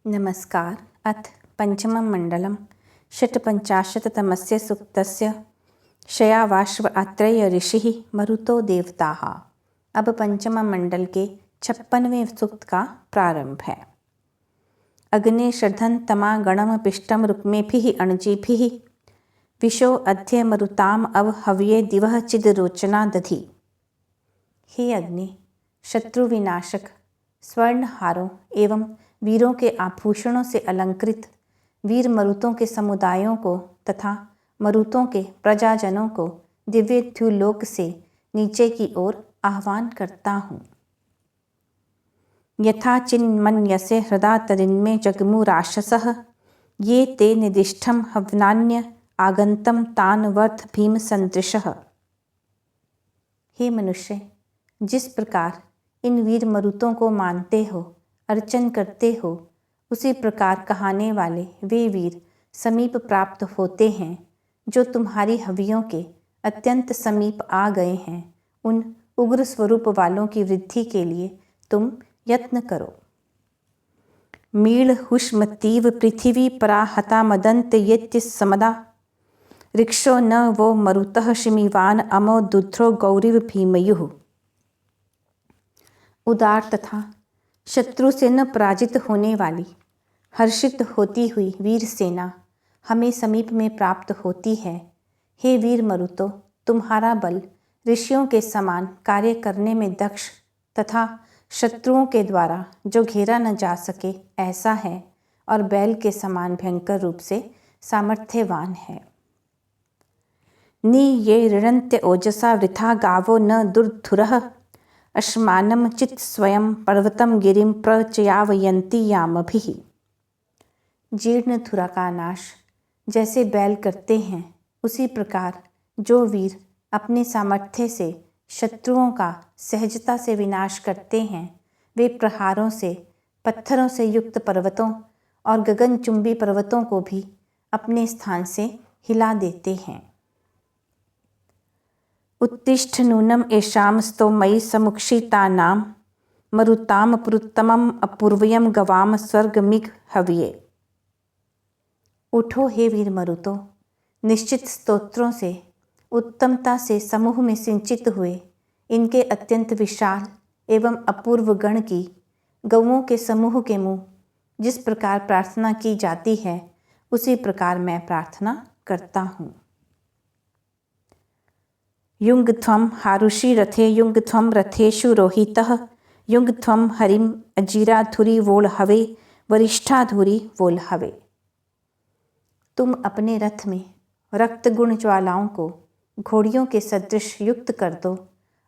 नमस्कार। अथ पंचमं मण्डलं षट्पञ्चाशत्तमस्य सूक्तस्य शयावाश्व आत्रेय ऋषिः मरुतो देवताः। अब पंचम मंडल के 56वें सूक्त का प्रारंभ है। अग्ने श्रद्धं तमा गणम पिष्टम रुक्मेभिः अणजीभिः विशो अध्य मरुताम अव हव्ये दिवः चिद रोचना दधि। हे अग्नि, शत्रु विनाशक, स्वर्ण हारों एवं वीरों के आभूषणों से अलंकृत वीर मरुतों के समुदायों को तथा मरुतों के प्रजाजनों को दिव्य द्युलोक से नीचे की ओर आह्वान करता हूँ। यथा चिन्मन्यसे हृदा तदिन्मे जगमुराशसः ये ते निदिष्टं हवनान्य आगंतम तान वर्थ भीम संतृषः। हे मनुष्य, जिस प्रकार इन वीर मरुतों को मानते हो, अर्चन करते हो, उसी प्रकार कहाने वाले वे वीर समीप प्राप्त होते हैं जो तुम्हारी हवियों के अत्यंत समीप आ गए हैं। उन उग्र स्वरूप वालों की वृद्धि के लिए तुम यत्न करो। मीळ हुष्मतीव पृथिवी पराहता मदंत यत्य समदा ऋक्षो न वो मरुतः शिमीवान अमो दुध्रो गौरीव भीमयुः। उदार तथा शत्रु से न पराजित होने वाली हर्षित होती हुई वीर सेना हमें समीप में प्राप्त होती है। हे वीर मरुतो, तुम्हारा बल ऋषियों के समान कार्य करने में दक्ष तथा शत्रुओं के द्वारा जो घेरा न जा सके ऐसा है और बैल के समान भयंकर रूप से सामर्थ्यवान है। नि ये ऋणन्त्य ओजसा वृथा गावो न दुर्धुरः अश्मानं चित् स्वयं पर्वतम गिरिं प्रचयावयन्ति यामभिः। जीर्ण धुरा का नाश जैसे बैल करते हैं, उसी प्रकार जो वीर अपने सामर्थ्य से शत्रुओं का सहजता से विनाश करते हैं, वे प्रहारों से पत्थरों से युक्त पर्वतों और गगनचुंबी पर्वतों को भी अपने स्थान से हिला देते हैं। उत्तिष्ठ नूनम एषां स्तोमयि समुक्षितानां मरुताम पुरुत्तमम अपूर्वयम गवाम स्वर्गमिग हव्ये। उठो हे वीर मरुतो, निश्चित स्तोत्रों से उत्तमता से समूह में सिंचित हुए इनके अत्यंत विशाल एवं अपूर्व गण की गौओं के समूह के मुँह जिस प्रकार प्रार्थना की जाती है, उसी प्रकार मैं प्रार्थना करता हूँ। युंगध्वं हारुषि रथे युंगध्वं रथेषु रोहितः युंगध्वं हरिम अजीराधुरी वोलहवे वरिष्ठाधुरी वोलहवे। तुम अपने रथ में रक्त गुण ज्वालाओं को घोड़ियों के सदृश युक्त कर दो।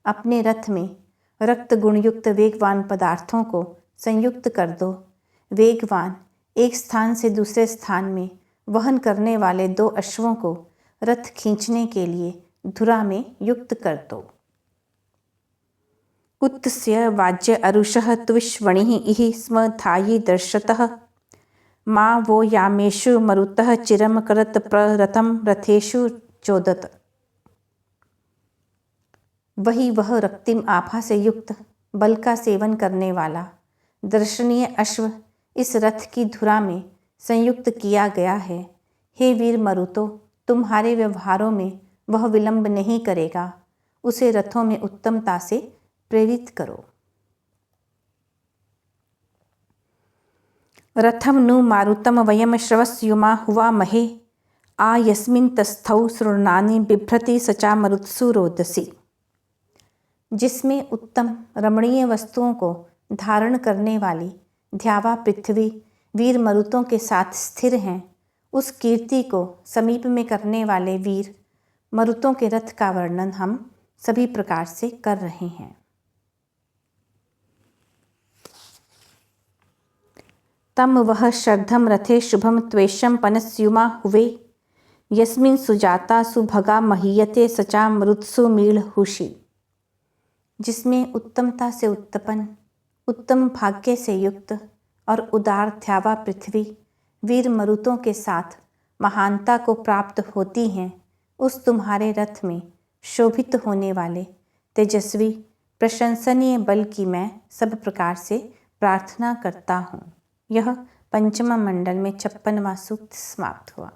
अपने रथ में रक्त गुण युक्त वेगवान पदार्थों को संयुक्त कर दो। वेगवान एक स्थान से दूसरे स्थान में वहन करने वाले 2 अश्वों को रथ खींचने के लिए धुरा में युक्त कर दो। उत्स्य वाज्य अरुषः त्विष्वणिः इहि स्म थायि दर्शतः मा वो यामेषु मरुतः चिरम करत प्ररथम रथेषु चोदत। वही वह रक्तिम आभा से युक्त बल का सेवन करने वाला दर्शनीय अश्व इस रथ की धुरा में संयुक्त किया गया है। हे वीर मरुतो, तुम्हारे व्यवहारों में वह विलंब नहीं करेगा। उसे रथों में उत्तमता से प्रेरित करो। रथम नु मारुतम वयम श्रवस्युमा हुआ महे आ यस्मिन् तस्थौ सृणानि बिभ्रति सचा मरुत्सु रोदसी। जिसमें उत्तम रमणीय वस्तुओं को धारण करने वाली ध्यावा पृथ्वी वीर मरुतों के साथ स्थिर हैं, उस कीर्ति को समीप में करने वाले वीर मरुतों के रथ का वर्णन हम सभी प्रकार से कर रहे हैं। तम वह श्रद्धम रथे शुभम त्वेषम पनस्युमा हुवे यस्मिन् सुजाता सुभगा महीयते सचा मरुत्सु मीळ हुषि। जिसमें उत्तमता से उत्पन्न उत्तम भाग्य से युक्त और उदार ध्यावा पृथ्वी वीर मरुतों के साथ महानता को प्राप्त होती हैं, उस तुम्हारे रथ में शोभित होने वाले तेजस्वी प्रशंसनीय बल की मैं सब प्रकार से प्रार्थना करता हूँ। यह पंचम मंडल में 56वां सूक्त समाप्त हुआ।